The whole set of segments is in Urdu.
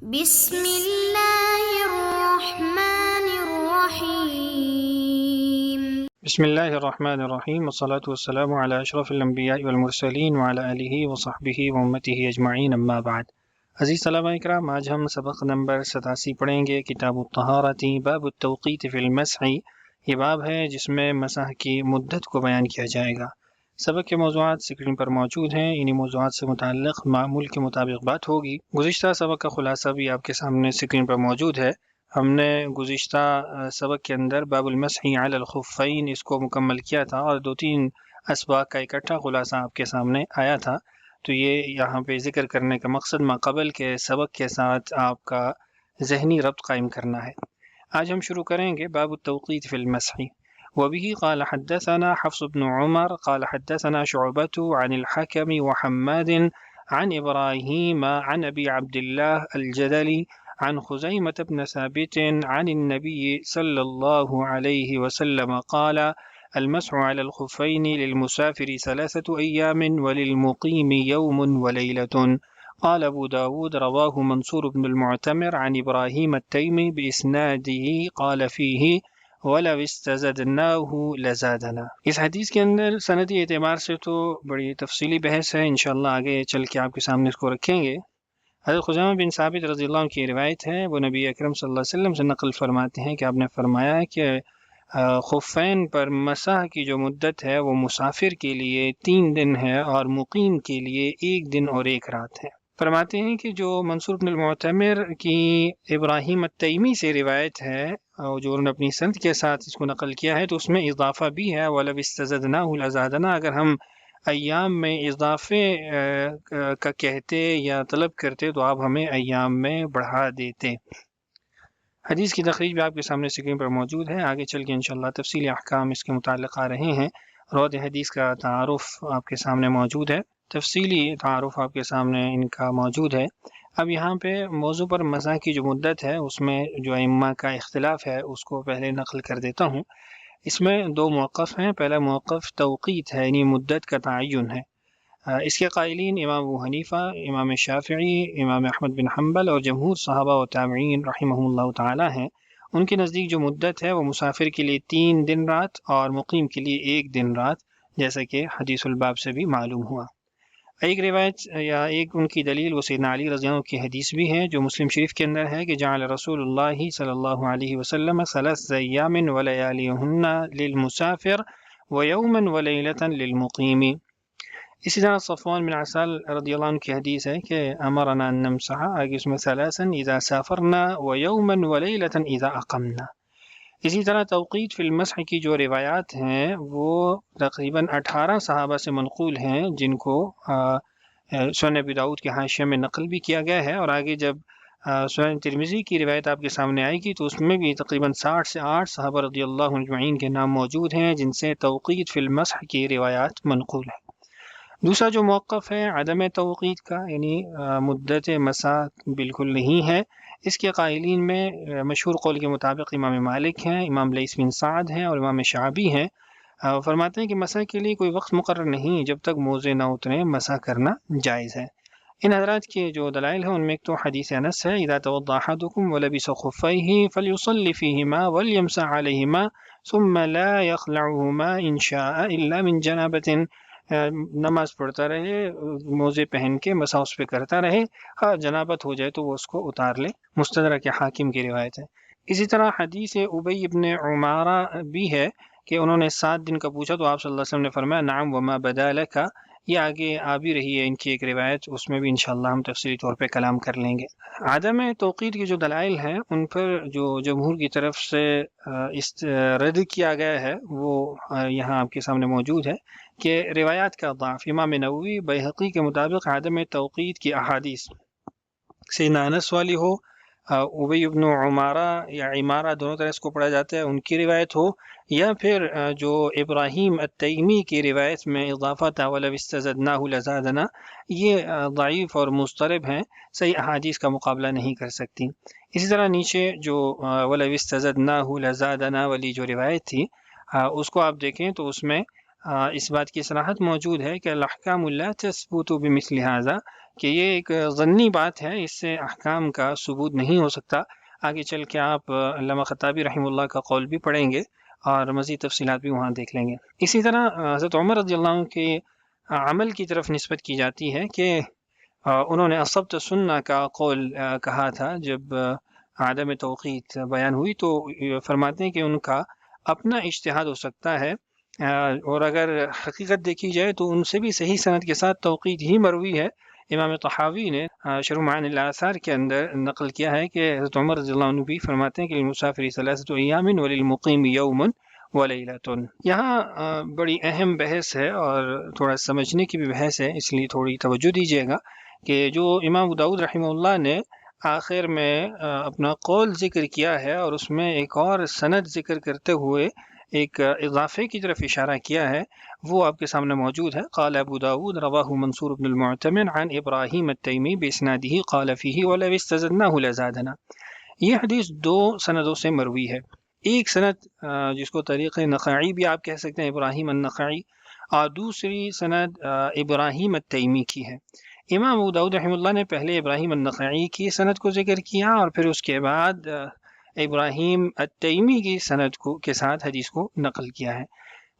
بسم اللہ الرحمن الرحیم۔ بسم اللہ الرحمن الرحیم، والصلاة والسلام علی اشرف الانبیاء والمرسلین وعلی آلہ وصحبہ وامتہ اجمعین، اما بعد۔ عزیز طلبہ اکرام، آج ہم سبق نمبر 87 پڑھیں گے، کتاب الطہارۃ، باب التوقیت فی المسح۔ یہ باب ہے جس میں مسح کی مدت کو بیان کیا جائے گا۔ سبق کے موضوعات سکرین پر موجود ہیں، انہی موضوعات سے متعلق معمول کے مطابق بات ہوگی۔ گزشتہ سبق کا خلاصہ بھی آپ کے سامنے سکرین پر موجود ہے۔ ہم نے گزشتہ سبق کے اندر باب المسح علی الخفین اس کو مکمل کیا تھا، اور 2-3 اسباق کا اکٹھا خلاصہ آپ کے سامنے آیا تھا۔ تو یہ یہاں پہ ذکر کرنے کا مقصد ما قبل کے سبق کے ساتھ آپ کا ذہنی ربط قائم کرنا ہے۔ آج ہم شروع کریں گے باب التوقیت فی المسح۔ وبه قال حدثنا حفص بن عمر قال حدثنا شعبة عن الحكم وحماد عن إبراهيم عن أبي عبد الله الجدلي عن خزيمة بن ثابت عن النبي صلى الله عليه وسلم قال المسح على الخفين للمسافر 3 أيام وللمقيم يوم وليلة. قال أبو داود رواه منصور بن المعتمر عن إبراهيم التيمي بإسناده قال فيه وَلَوْ اسْتَزَدْنَاهُ لَزَادَنَا۔ اس حدیث کے اندر سندی اعتبار سے تو بڑی تفصیلی بحث ہے، انشاءاللہ آگے چل کے آپ کے سامنے اس کو رکھیں گے۔ حضرت خزیمہ بن ثابت رضی اللہ عنہ کی روایت ہے، وہ نبی اکرم صلی اللہ علیہ وسلم سے نقل فرماتے ہیں کہ آپ نے فرمایا کہ خفین پر مسح کی جو مدت ہے وہ مسافر کے لیے 3 دن ہے اور مقیم کے لیے 1 دن اور 1 رات ہے۔ فرماتے ہیں کہ جو منصور بن المعتمر کی ابراہیم التیمی سے روایت ہے، جو انہوں نے اپنی سند کے ساتھ اس کو نقل کیا ہے، تو اس میں اضافہ بھی ہے وَلَوْ اسْتَزَدْنَاهُ لَزَادَنَا۔ اگر ہم ایام میں اضافے کا کہتے یا طلب کرتے تو آپ ہمیں ایام میں بڑھا دیتے۔ حدیث کی تخریج بھی آپ کے سامنے سکرین پر موجود ہے، آگے چل کے انشاءاللہ تفصیلی احکام اس کے متعلق آ رہے ہیں۔ روایت حدیث کا تعارف آپ کے سامنے موجود ہے، تفصیلی تعارف آپ کے سامنے ان کا موجود ہے۔ اب یہاں پہ موضوع پر مسح کی جو مدت ہے اس میں جو ائمہ کا اختلاف ہے اس کو پہلے نقل کر دیتا ہوں۔ اس میں 2 موقف ہیں۔ پہلا موقف توقیت ہے، یعنی مدت کا تعین ہے۔ اس کے قائلین امام ابو حنیفہ، امام شافعی، امام احمد بن حنبل اور جمہور صحابہ و تابعین رحمہم اللہ تعالی ہیں۔ ان کے نزدیک جو مدت ہے وہ مسافر کے لیے 3 دن رات اور مقیم کے لیے 1 دن رات، جیسا کہ حدیث الباب سے بھی معلوم ہوا۔ ایک روایت یا ایک ان کی دلیل وہ سیدنا علی رضی اللہ عنہ کی حدیث بھی ہے جو مسلم شریف کے اندر ہے کہ جعل رسول اللہ صلی اللہ علیہ وسلم 3 ایام ولیالیہن للمسافر ویوما ولیلۃ للمقیم۔ اسی طرح صفوان بن عسال رضی اللہ عنہ کی حدیث ہے کہ امرنا ان نمسح، آگے اس میں 3 اذا سافرنا ویوما ولیلۃ اذا اقمنا۔ اسی طرح توقیت فی المسح کی جو روایات ہیں وہ تقریباً 18 صحابہ سے منقول ہیں، جن کو سنن ابی داؤد کے حاشیہ میں نقل بھی کیا گیا ہے، اور آگے جب سنن ترمذی کی روایت آپ کے سامنے آئے گی تو اس میں بھی تقریباً 60 سے 8 صحابہ رضی اللہ اجمعین کے نام موجود ہیں جن سے توقیت فی المسح کی روایات منقول ہیں۔ دوسرا جو موقف ہے عدم توقیت کا، یعنی مدت مسح بالکل نہیں ہے، اس کے قائلین میں مشہور قول کے مطابق امام مالک ہیں، امام لیث بن سعد ہیں اور امام شعبی ہیں۔ فرماتے ہیں کہ مسح کے لیے کوئی وقت مقرر نہیں، جب تک موزے نہ اتریں مسح کرنا جائز ہے۔ ان حضرات کے جو دلائل ہیں ان میں ایک تو حدیث انس ہے، اذا توضأ احدكم ولبس خفيه فليصلي فيهما وليمسح عليهما ثم لا يخلعهما ان شاء الا من جنابة۔ نماز پڑھتا رہے، موزے پہن کے مسح اس پہ کرتا رہے، ہاں جنابت ہو جائے تو وہ اس کو اتار لے۔ مستدرک حاکم کی روایت ہے۔ اسی طرح حدیث ابی ابن عمارہ بھی ہے کہ انہوں نے 7 دن کا پوچھا تو آپ صلی اللہ علیہ وسلم نے فرمایا نعم وما بدا لک۔ یہ آگے آ بھی رہی ہے ان کی ایک روایت، اس میں بھی انشاءاللہ ہم تفصیلی طور پہ کلام کر لیں گے۔ عدم توقیت کی جو دلائل ہیں ان پر جو جمہور کی طرف سے رد کیا گیا ہے وہ یہاں آپ کے سامنے موجود ہے کہ روایات کا ضعف۔ امام نووی بیہقی کے مطابق عدم توقیت کی احادیث سیدنا انس والی ہو، ابی ابن عمارہ یا عمارہ دونوں طرح اس کو پڑھا جاتا ہے، ان کی روایت ہو، یا پھر جو ابراہیم التیمی کی روایت میں اضافہ تھا وَلَوْ اسْتَزَدْنَاهُ لَزَادَنَا، یہ ضعیف اور مضطرب ہیں، صحیح احادیث کا مقابلہ نہیں کر سکتی۔ اسی طرح نیچے جو وَلَوْ اسْتَزَدْنَاهُ لَزَادَنَا والی جو روایت تھی اس کو آپ دیکھیں تو اس میں اس بات کی صراحت موجود ہے کہ الاحکام لا تثبت بمثل هذا، کہ یہ ایک ظنی بات ہے، اس سے احکام کا ثبوت نہیں ہو سکتا۔ آگے چل کے آپ علامہ خطابی رحمہ اللہ کا قول بھی پڑھیں گے اور مزید تفصیلات بھی وہاں دیکھ لیں گے۔ اسی طرح حضرت عمر رضی اللہ عنہ کے عمل کی طرف نسبت کی جاتی ہے کہ انہوں نے اصبت سنہ کا قول کہا تھا جب عدم توقیت بیان ہوئی، تو فرماتے ہیں کہ ان کا اپنا اجتہاد ہو سکتا ہے، اور اگر حقیقت دیکھی جائے تو ان سے بھی صحیح سند کے ساتھ توقیت ہی مروی ہے۔ امام طحاوی نے شرح معانی الاثار کے اندر نقل کیا ہے کہ حضرت عمر رضی اللہ عنہ بھی فرماتے ہیں کہ للمسافر ثلاثۃ ایام وللمقیم یوم ولیلۃ۔ یہاں بڑی اہم بحث ہے اور تھوڑا سمجھنے کی بھی بحث ہے، اس لیے تھوڑی توجہ دیجیے گا کہ جو امام ابو داؤد رحمہ اللہ نے آخر میں اپنا قول ذکر کیا ہے اور اس میں ایک اور سند ذکر کرتے ہوئے ایک اضافے کی طرف اشارہ کیا ہے، وہ آپ کے سامنے موجود ہے۔ قال ابو داود رواہ منصور بن المعتمر عن ابراہیم التیمی باسنادہ قال فیہ ولو استزدناہ لزادنا۔ یہ حدیث دو سندوں سے مروی ہے۔ ایک سند جس کو طریق نخعی بھی آپ کہہ سکتے ہیں، ابراہیم النخعی، اور دوسری سند ابراہیم التیمی کی ہے۔ امام ابو داؤد رحمہ اللہ نے پہلے ابراہیم النخعی کی سند کو ذکر کیا اور پھر اس کے بعد ابراہیم التیمی کی سند کو کے ساتھ حدیث کو نقل کیا ہے۔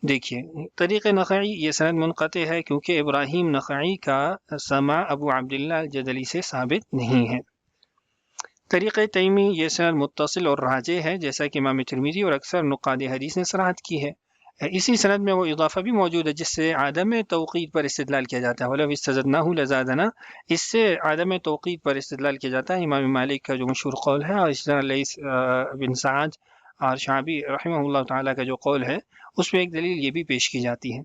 دیکھیے طریق نخعی یہ سند منقطع ہے کیونکہ ابراہیم نخعی کا سماع ابو عبداللہ الجدلی سے ثابت نہیں ہے۔ طریق تیمی یہ سند متصل اور راجح ہے، جیسا کہ امام ترمذی اور اکثر نقاد حدیث نے صراحت کی ہے۔ اسی سند میں وہ اضافہ بھی موجود ہے جس سے عدم توقید پر استدلال کیا جاتا ہے، وَلَوْ اسْتَزَدْنَاهُ لَزَادَنَا، اس سے عدم توقید پر استدلال کیا جاتا ہے۔ امام مالک کا جو مشہور قول ہے، اور اس طرح لیث بن سعد اور شعبی رحمہ اللہ تعالیٰ کا جو قول ہے، اس میں ایک دلیل یہ بھی پیش کی جاتی ہے۔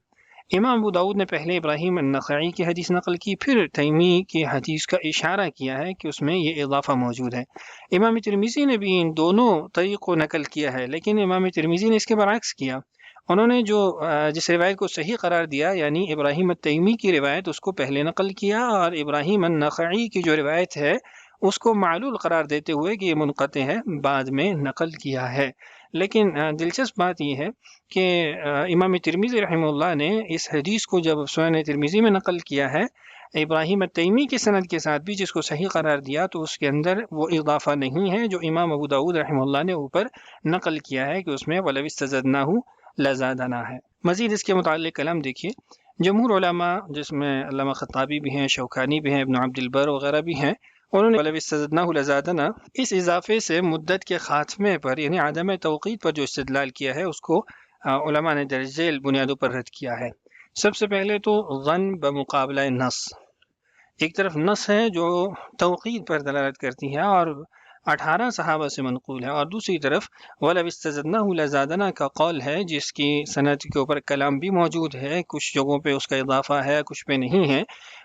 امام ابو داؤد نے پہلے ابراہیم النخعی کی حدیث نقل کی، پھر تیمی کی حدیث کا اشارہ کیا ہے کہ اس میں یہ اضافہ موجود ہے۔ امام ترمذی نے بھی ان دونوں طریق کو نقل کیا ہے، لیکن امام ترمذی نے اس کے برعکس کیا۔ انہوں نے جس روایت کو صحیح قرار دیا، یعنی ابراہیم التیمی کی روایت، اس کو پہلے نقل کیا، اور ابراہیم النخعی کی جو روایت ہے اس کو معلول قرار دیتے ہوئے کہ یہ منقطع ہے، بعد میں نقل کیا ہے۔ لیکن دلچسپ بات یہ ہے کہ امام ترمذی رحمہ اللہ نے اس حدیث کو جب سنن ترمذی میں نقل کیا ہے ابراہیم التیمی کی سند کے ساتھ بھی، جس کو صحیح قرار دیا، تو اس کے اندر وہ اضافہ نہیں ہے جو امام ابو داؤد رحمہ اللہ نے اوپر نقل کیا ہے کہ اس میں وَلَوْ اسْتَزَدْنَاهُ لَزَادَنَا ہے۔ مزید اس کے متعلق کلام دیکھیے۔ جمہور علماء جس میں علامہ خطابی بھی ہیں، شوکانی بھی ہیں، ابن عبد البر وغیرہ بھی ہیں، انہوں نے وَلَوْ اسْتَزَدْنَاهُ لَزَادَنَا اس اضافے سے مدت کے خاتمے پر، یعنی عدم توقید پر جو استدلال کیا ہے، اس کو علماء نے درج ذیل بنیادوں پر رد کیا ہے۔ سب سے پہلے تو ظن بمقابلہ نص، ایک طرف نص ہے جو توقید پر دلالت کرتی ہے اور 18 صحابہ سے منقول ہے، اور دوسری طرف وَلَوْ اسْتَزَدْنَاهُ لَزَادَنَا کا قول ہے جس کی سند کے اوپر کلام بھی موجود ہے، کچھ جگہوں پہ اس کا اضافہ ہے، کچھ پہ نہیں ہے۔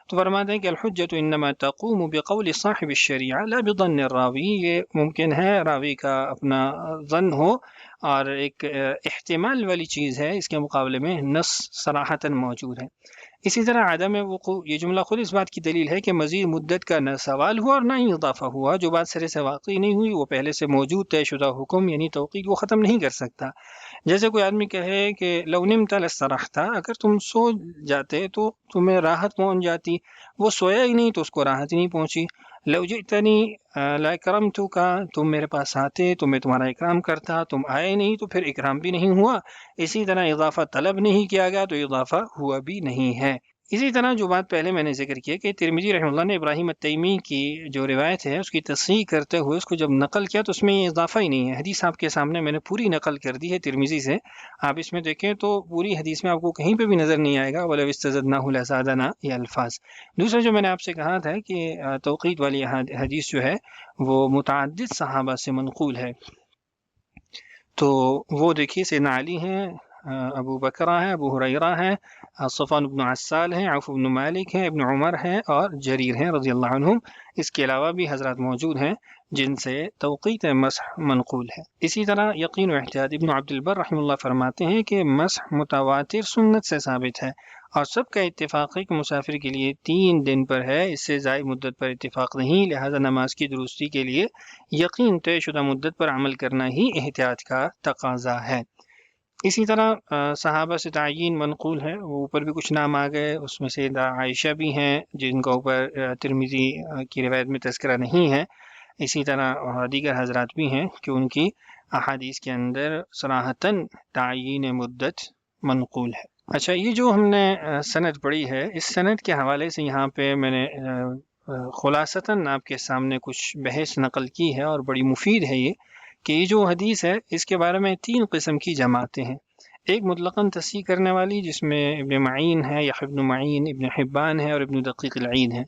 تو فرماتے ہیں کہ الحجۃ انما تقوم بقول صاحب الشریعہ لا بظن الراوی، یہ ممکن ہے راوی کا اپنا ظن ہو اور ایک احتمال والی چیز ہے، اس کے مقابلے میں نص صراحتاً موجود ہے۔ اسی طرح عدم وقوع، یہ جملہ خود اس بات کی دلیل ہے کہ مزید مدت کا نہ سوال ہوا اور نہ ہی اضافہ ہوا، جو بات سرے سے واقعی نہیں ہوئی وہ پہلے سے موجود طے شدہ حکم یعنی توقید وہ ختم نہیں کر سکتا۔ جیسے کوئی آدمی کہے کہ لو نمت لاسترحت، اگر تم سو جاتے تو تمہیں راحت پہنچ جاتی، وہ سویا ہی نہیں تو اس کو راحت ہی نہیں پہنچی۔ لو جئتنی لاکرمتک، تم میرے پاس آتے تو میں تمہارا اکرام کرتا، تم آئے نہیں تو پھر اکرام بھی نہیں ہوا۔ اسی طرح اضافہ طلب نہیں کیا گیا تو اضافہ ہوا بھی نہیں ہے۔ اسی طرح جو بات پہلے میں نے ذکر کی کہ ترمذی رحمہ اللہ نے ابراہیم التیمی کی جو روایت ہے اس کی تصحیح کرتے ہوئے اس کو جب نقل کیا تو اس میں یہ اضافہ ہی نہیں ہے۔ حدیث آپ کے سامنے میں نے پوری نقل کر دی ہے ترمذی سے، آپ اس میں دیکھیں تو پوری حدیث میں آپ کو کہیں پہ بھی نظر نہیں آئے گا وَلَوْ اسْتَزَدْنَاهُ لَزَادَنَا یہ الفاظ۔ دوسرا جو میں نے آپ سے کہا تھا کہ توقید والی حدیث جو ہے وہ متعدد صحابہ سے منقول ہے، تو وہ دیکھیے سیدنا علی ہیں، ابو بکرہ ہیں، ابو ہریرہ ہیں، صفوان بن عسال ہیں، عوف بن مالک ہیں، ابن عمر ہیں اور جریر ہیں رضی اللہ عنہم۔ اس کے علاوہ بھی حضرات موجود ہیں جن سے توقیت مسح منقول ہے۔ اسی طرح یقین و احتیاط، ابن عبد البر رحمہ اللہ فرماتے ہیں کہ مسح متواتر سنت سے ثابت ہے اور سب کا اتفاق ہے کہ مسافر کے لیے 3 دن پر ہے، اس سے زائد مدت پر اتفاق نہیں، لہذا نماز کی درستی کے لیے یقین طے شدہ مدت پر عمل کرنا ہی احتیاط کا تقاضا ہے۔ اسی طرح صحابہ سے تعیین منقول ہے، وہ اوپر بھی کچھ نام آ گئے، اس میں سیدہ عائشہ بھی ہیں جن کا اوپر ترمذی کی روایت میں تذکرہ نہیں ہے، اسی طرح دیگر حضرات بھی ہیں کہ ان کی احادیث کے اندر صراحتاً تعیین مدت منقول ہے۔ اچھا، یہ جو ہم نے سند پڑھی ہے، اس سند کے حوالے سے یہاں پہ میں نے خلاصتاً آپ کے سامنے کچھ بحث نقل کی ہے اور بڑی مفید ہے یہ، کہ یہ جو حدیث ہے اس کے بارے میں 3 قسم کی جماعتیں ہیں۔ ایک مطلقاً تصحیح کرنے والی جس میں ابن معین ہے، یحییٰ ابن معین، ابن حبان ہے اور ابن دقیق العید ہے۔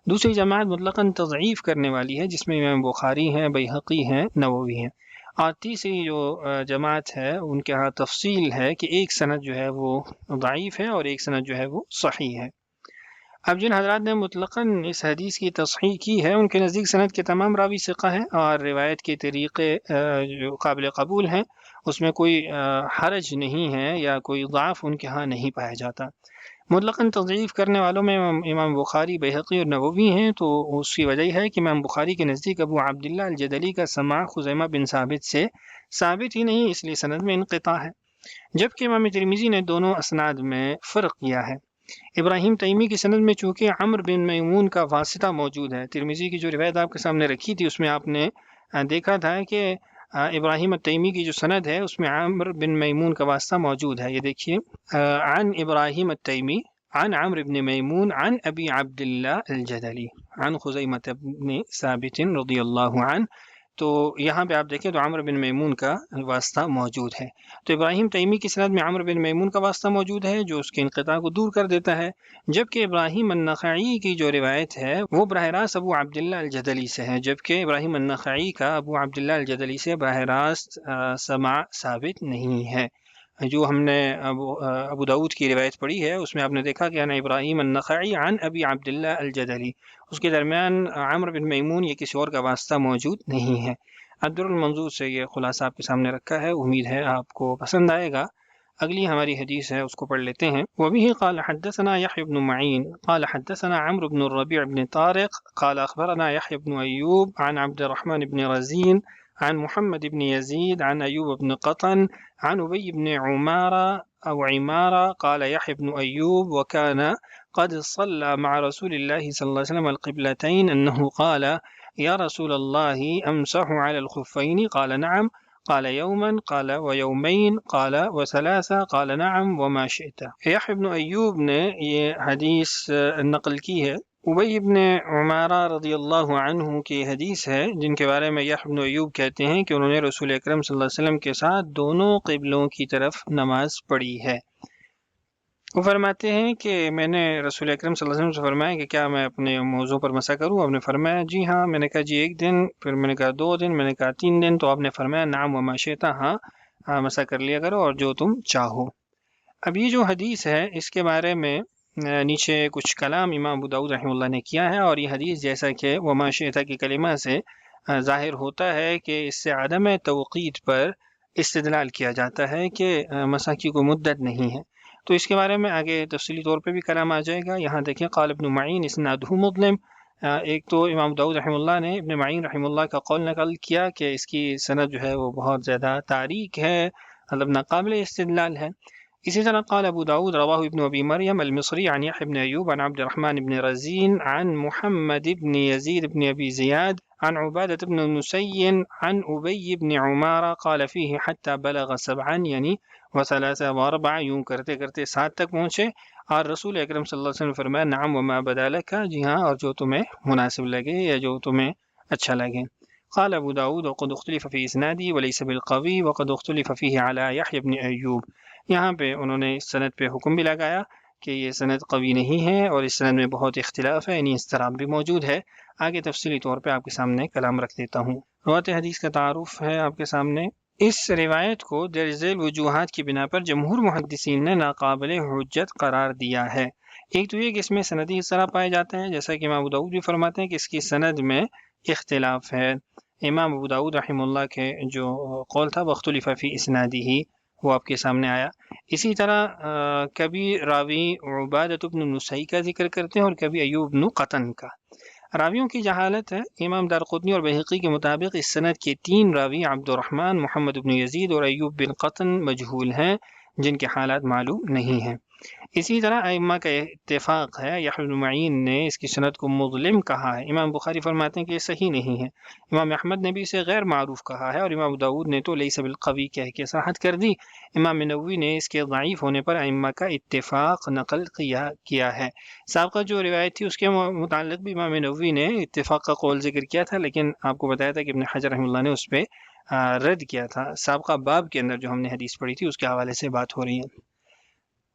دوسری جماعت مطلقاً تضعیف کرنے والی ہے جس میں امام بخاری ہیں، بیہقی ہیں، نووی ہیں۔ اور تیسری جو جماعت ہے ان کے ہاں تفصیل ہے کہ ایک سند جو ہے وہ ضعیف ہے اور ایک سند جو ہے وہ صحیح ہے۔ اب جن حضرات نے مطلقاً اس حدیث کی تصحیح کی ہے ان کے نزدیک سند کے تمام راوی ثقہ ہیں اور روایت کے طریقے جو قابل قبول ہیں، اس میں کوئی حرج نہیں ہے یا کوئی ضعف ان کے ہاں نہیں پایا جاتا۔ مطلقاً تضعیف کرنے والوں میں امام بخاری، بیہقی اور نووی ہیں، تو اس کی وجہ ہے کہ امام بخاری کے نزدیک ابو عبداللہ الجدلی کا سماع خزیمہ بن ثابت سے ثابت ہی نہیں، اس لیے سند میں انقطاع ہے، جبکہ امام ترمذی نے دونوں اسناد میں فرق کیا ہے۔ ابراہیم تیمی کی سند میں چونکہ عمرو بن میمون کا واسطہ موجود ہے، ترمذی کی جو روایت آپ کے سامنے رکھی تھی اس میں آپ نے دیکھا تھا کہ ابراہیم التیمی کی جو سند ہے اس میں عمرو بن میمون کا واسطہ موجود ہے۔ یہ دیکھیے، عن ابراہیم التیمی عن عمرو بن میمون عن ابی عبداللہ الجدلی عن خزیمہ بن ثابت رضی اللہ عنہ، تو یہاں پہ آپ دیکھیں تو عمرو بن میمون کا واسطہ موجود ہے۔ تو ابراہیم تیمی کی سند میں عمرو بن میمون کا واسطہ موجود ہے جو اس کے انقطاع کو دور کر دیتا ہے، جبکہ ابراہیم النخعی کی جو روایت ہے وہ براہ راست ابو عبداللہ الجدلی سے ہے، جبکہ ابراہیم النخعی کا ابو عبداللہ الجدلی سے براہ راست سماع ثابت نہیں ہے۔ جو ہم نے ابو داؤد کی روایت پڑھی ہے اس میں آپ نے دیکھا کہ انا ابراہیم النخعی عن ابی عبداللہ الجدلی، اس کے درمیان عمرو بن میمون یہ کسی اور کا واسطہ موجود نہیں ہے۔ الدر المنظور سے یہ خلاصہ آپ کے سامنے رکھا ہے، امید ہے آپ کو پسند آئے گا۔ اگلی ہماری حدیث ہے اس کو پڑھ لیتے ہیں۔ وبه قال حدثنا يحيى بن معين قال حدثنا عمرو بن الربيع بن طارق قال اخبرنا يحيى بن ايوب عن عبد الرحمن بن رزين عن محمد بن يزيد عن ايوب بن قطن عن ابي بن عمارة او عمارة قال يحيى بن ايوب وكان قد صلى مع رسول الله صلى الله عليه وسلم القبلتين انه قال يا رسول الله امسح على الخفين قال نعم قال يوما قال ويومين قال وثلاثة قال نعم وما شئت۔ یحییٰ ابن ایوب نے یہ حدیث نقل کی ہے، ابی ابن عمارہ رضی اللہ عنہ کی حدیث ہے جن کے بارے میں یحییٰ ابن ایوب کہتے ہیں کہ انہوں نے رسول اکرم صلی اللہ علیہ وسلم کے ساتھ دونوں قبلوں کی طرف نماز پڑھی ہے۔ وہ فرماتے ہیں کہ میں نے رسول اکرم صلی اللہ علیہ وسلم سے فرمایا کہ کیا میں اپنے موضوع پر مسح کروں؟ آپ نے فرمایا جی ہاں۔ میں نے کہا جی 1 دن، پھر میں نے کہا 2 دن، میں نے کہا 3 دن، تو آپ نے فرمایا نعم وما شئت، ہاں مسح کر لیا کرو اور جو تم چاہو۔ اب یہ جو حدیث ہے اس کے بارے میں نیچے کچھ کلام امام ابو داؤد رحمہ اللہ نے کیا ہے، اور یہ حدیث جیسا کہ وما شئت کی کلمہ سے ظاہر ہوتا ہے کہ اس سے عدم توقیت پر استدلال کیا جاتا ہے کہ مسح کی کوئی مدت نہیں ہے، تو اس کے بارے میں آگے تفصیلی طور پہ بھی کلام آ جائے گا۔ یہاں دیکھیں قال ابن معین اسنادہ مظلم، ایک تو امام داؤد رحمہ اللہ نے ابن معین رحمہ اللہ کا قول نقل کیا کہ اس کی سند جو ہے وہ بہت زیادہ تاریک ہے، مطلب ناقابل استدلال ہے۔ اسی طرح قال ابو داود رواہ ابن ابی مریم المصری عن یحییٰ بن ایوب عن عبد الرحمن بن رزین عن محمد بن یزید بن ابی زیاد عن عبادة بن نسي عن ابی بن عمارة قال فيه حتى بلغ 7 یعنی و3 و4 یوں کرتے کرتے 7 تک پہنچے، اور رسول اکرم صلی اللہ علیہ وسلم نے فرمایا نعم وما بدا لک، جی ہاں اور جو تمہیں مناسب لگے یا جو تمہیں اچھا لگے۔ قال ابو داود وقد اختلف في اسنادی وليس بالقوی وقد اختلف فيه على یحییٰ بن ایوب، یہاں پہ انہوں نے اس سند پہ حکم بھی لگایا کہ یہ سند قوی نہیں ہے اور اس سند میں بہت اختلاف ہے، یعنی اضطراب بھی موجود ہے۔ آگے تفصیلی طور پہ آپ کے سامنے کلام رکھ دیتا ہوں۔ روایت حدیث کا تعارف ہے آپ کے سامنے۔ اس روایت کو درج ذیل وجوہات کی بنا پر جمہور محدثین نے ناقابل حجت قرار دیا ہے۔ ایک تو یہ کہ اس میں سندی اضطراب پائے جاتے ہیں، جیسا کہ امام ابو داؤد بھی فرماتے ہیں کہ اس کی سند میں اختلاف ہے۔ امام ابو داؤد رحمہ اللہ کے جو قول تھا واختلف فی اسنادہ، وہ آپ کے سامنے آیا۔ اسی طرح کبھی راوی عبادۃ بن نسئی کا ذکر کرتے ہیں اور کبھی ایوب بن قطن کا۔ راویوں کی جہالت ہے۔ امام دارقطنی اور بہقی کے مطابق اس سند کے 3 راوی عبد الرحمن، محمد بن یزید اور ایوب بن قطن مجہول ہیں، جن کے حالات معلوم نہیں ہیں۔ اسی طرح ائمہ کا اتفاق ہے۔ یحییٰ بن معین نے اس کی سند کو مظلم کہا ہے۔ امام بخاری فرماتے ہیں کہ یہ صحیح نہیں ہے۔ امام احمد نے بھی اسے غیر معروف کہا ہے، اور امام داؤد نے تو لیس بالقوی کہہ کے صحت کر دی۔ امام نووی نے اس کے ضعیف ہونے پر ائمہ کا اتفاق نقل کیا ہے۔ سابقہ جو روایت تھی اس کے متعلق بھی امام نووی نے اتفاق کا قول ذکر کیا تھا، لیکن آپ کو بتایا تھا کہ ابن حجر رحمہ اللہ نے اس پہ رد کیا تھا۔ سابقہ باب کے اندر جو ہم نے حدیث پڑھی تھی اس کے حوالے سے بات ہو رہی ہے۔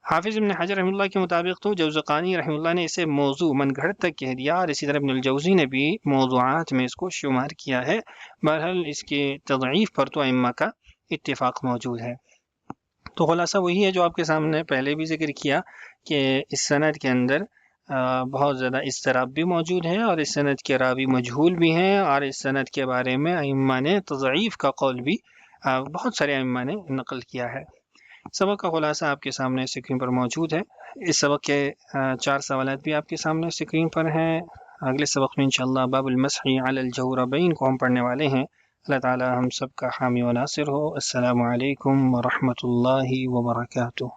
حافظ ابن حجر رحمہ اللہ کے مطابق تو جوزقانی رحمہ اللہ نے اسے موضوع من گھڑت تک کہہ دیا، اور اسی طرح ابن الجوزی نے بھی موضوعات میں اس کو شمار کیا ہے۔ بہرحال اس کے تضعیف پر تو ائمہ کا اتفاق موجود ہے۔ تو خلاصہ وہی ہے جو آپ کے سامنے پہلے بھی ذکر کیا کہ اس سند کے اندر بہت زیادہ اضطراب بھی موجود ہے، اور اس سند کے راوی مجہول بھی ہیں، اور اس سند کے بارے میں ائمہ نے تضعیف کا قول بھی بہت سارے ائمہ نے نقل کیا ہے۔ سبق کا خلاصہ آپ کے سامنے اسکرین پر موجود ہے۔ اس سبق کے 4 سوالات بھی آپ کے سامنے اسکرین پر ہیں۔ اگلے سبق میں انشاءاللہ باب المسح علی الجوربین کو ہم پڑھنے والے ہیں۔ اللہ تعالی ہم سب کا حامی و ناصر ہو۔ السلام علیکم ورحمۃ اللہ وبرکاتہ۔